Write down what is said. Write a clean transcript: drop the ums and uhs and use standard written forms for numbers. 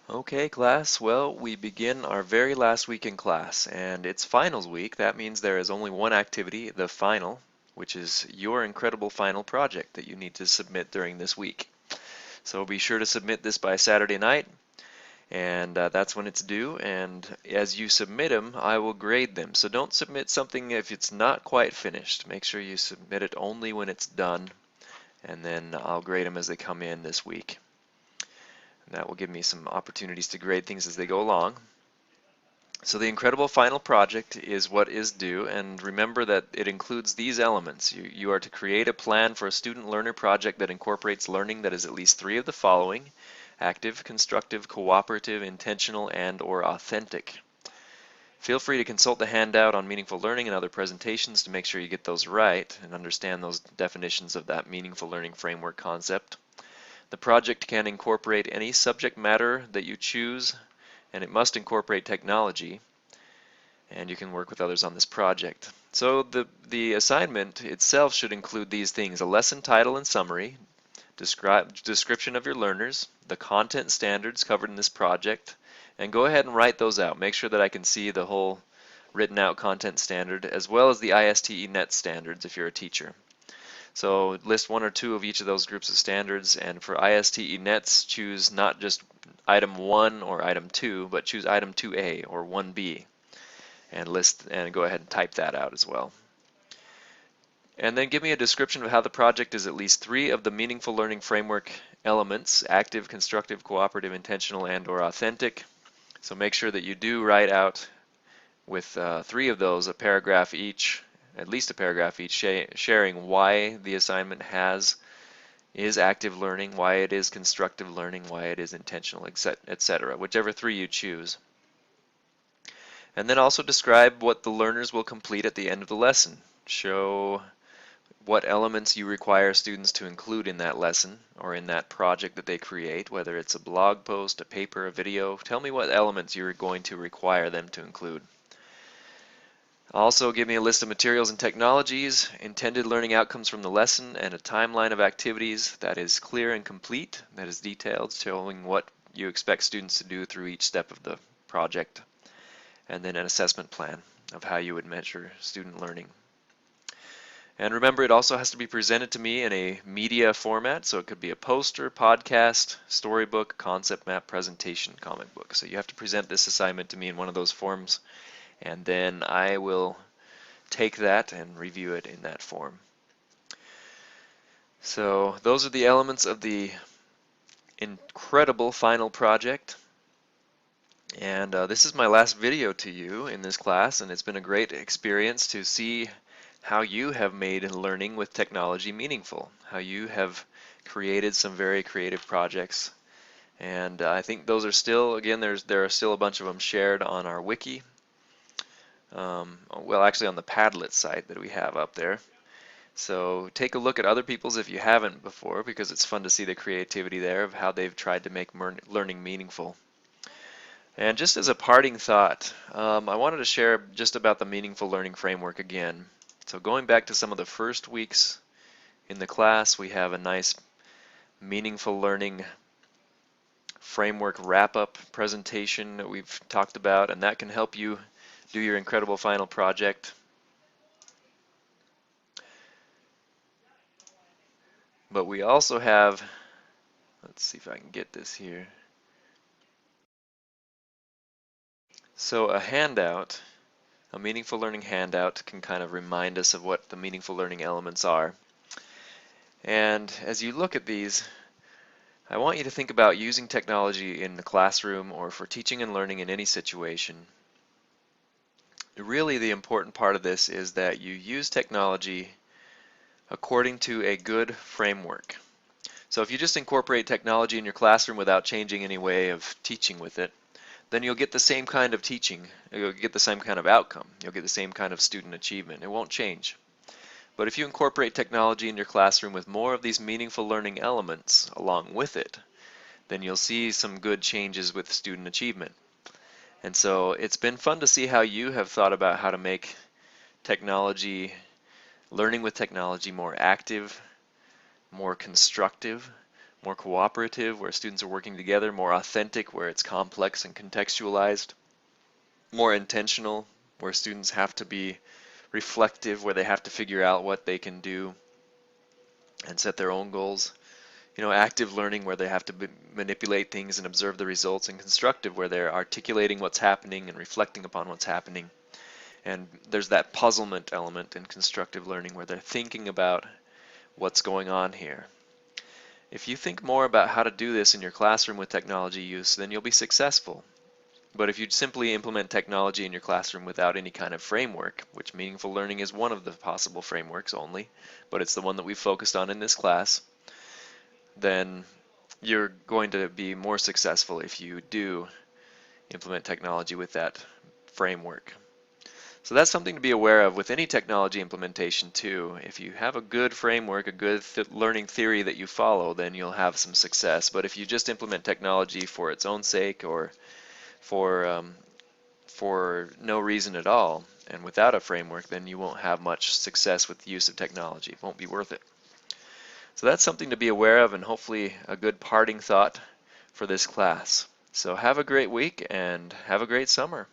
Okay, class. Well, we begin our very last week in class, and it's finals week. That means there is only one activity, the final, which is your incredible final project that you need to submit during this week. So be sure to submit this by Saturday night, and that's when it's due. And as you submit them, I will grade them. So don't submit something if it's not quite finished. Make sure you submit it only when it's done, and then I'll grade them as they come in this week. And that will give me some opportunities to grade things as they go along. So the incredible final project is what is due, and remember that it includes these elements. You are to create a plan for a student-learner project that incorporates learning that is at least three of the following: active, constructive, cooperative, intentional, and/or authentic. Feel free to consult the handout on meaningful learning and other presentations to make sure you get those right and understand those definitions of that meaningful learning framework concept. The project can incorporate any subject matter that you choose, and it must incorporate technology, and you can work with others on this project. So the assignment itself should include these things: a lesson title and summary, description of your learners, the content standards covered in this project, and go ahead and write those out. Make sure that I can see the whole written out content standard, as well as the ISTE net standards if you're a teacher. So list one or two of each of those groups of standards, and for ISTE nets, choose not just item 1 or item 2, but choose item 2A or 1B, and list and go ahead and type that out as well. And then give me a description of how the project is at least three of the meaningful learning framework elements: active, constructive, cooperative, intentional, and/or authentic. So make sure that you do write out with three of those a paragraph each, at least a paragraph each, sharing why the assignment is active learning, why it is constructive learning, why it is intentional, etc., whichever three you choose. And then also describe what the learners will complete at the end of the lesson. Show what elements you require students to include in that lesson or in that project that they create, whether it's a blog post, a paper, a video. Tell me what elements you're going to require them to include. Also, give me a list of materials and technologies, intended learning outcomes from the lesson, and a timeline of activities that is clear and complete, that is detailed, showing what you expect students to do through each step of the project, and then an assessment plan of how you would measure student learning. And remember, it also has to be presented to me in a media format, so it could be a poster, podcast, storybook, concept map, presentation, comic book. So you have to present this assignment to me in one of those forms, and then I will take that and review it in that form. So those are the elements of the incredible final project. And this is my last video to you in this class, and it's been a great experience to see how you have made learning with technology meaningful, how you have created some very creative projects. And I think those are still, again, there are still a bunch of them shared on our wiki. Well, actually on the Padlet site that we have up there. So take a look at other people's if you haven't before, because it's fun to see the creativity there of how they've tried to make learning meaningful. And just as a parting thought, I wanted to share just about the meaningful learning framework again. So going back to some of the first weeks in the class, we have a nice meaningful learning framework wrap-up presentation that we've talked about, and that can help you do your incredible final project. But we also have, let's see if I can get this here. So a handout, a meaningful learning handout, can kind of remind us of what the meaningful learning elements are. And as you look at these, I want you to think about using technology in the classroom or for teaching and learning in any situation. Really, the important part of this is that you use technology according to a good framework. So if you just incorporate technology in your classroom without changing any way of teaching with it, then you'll get the same kind of teaching, you'll get the same kind of outcome, you'll get the same kind of student achievement. It won't change. But if you incorporate technology in your classroom with more of these meaningful learning elements along with it, then you'll see some good changes with student achievement. And so it's been fun to see how you have thought about how to make technology, learning with technology, more active, more constructive, more cooperative, where students are working together, more authentic, where it's complex and contextualized, more intentional, where students have to be reflective, where they have to figure out what they can do and set their own goals. Active learning, where they have to manipulate things and observe the results, and constructive, where they're articulating what's happening and reflecting upon what's happening. And there's that puzzlement element in constructive learning, where they're thinking about what's going on here. If you think more about how to do this in your classroom with technology use, then you'll be successful. But if you simply implement technology in your classroom without any kind of framework, which meaningful learning is one of the possible frameworks only, but it's the one that we've focused on in this class, then you're going to be more successful if you do implement technology with that framework. So that's something to be aware of with any technology implementation too. If you have a good framework, a good learning theory that you follow, then you'll have some success. But if you just implement technology for its own sake, or for no reason at all, and without a framework, then you won't have much success with the use of technology. It won't be worth it. So that's something to be aware of, and hopefully a good parting thought for this class. So have a great week and have a great summer.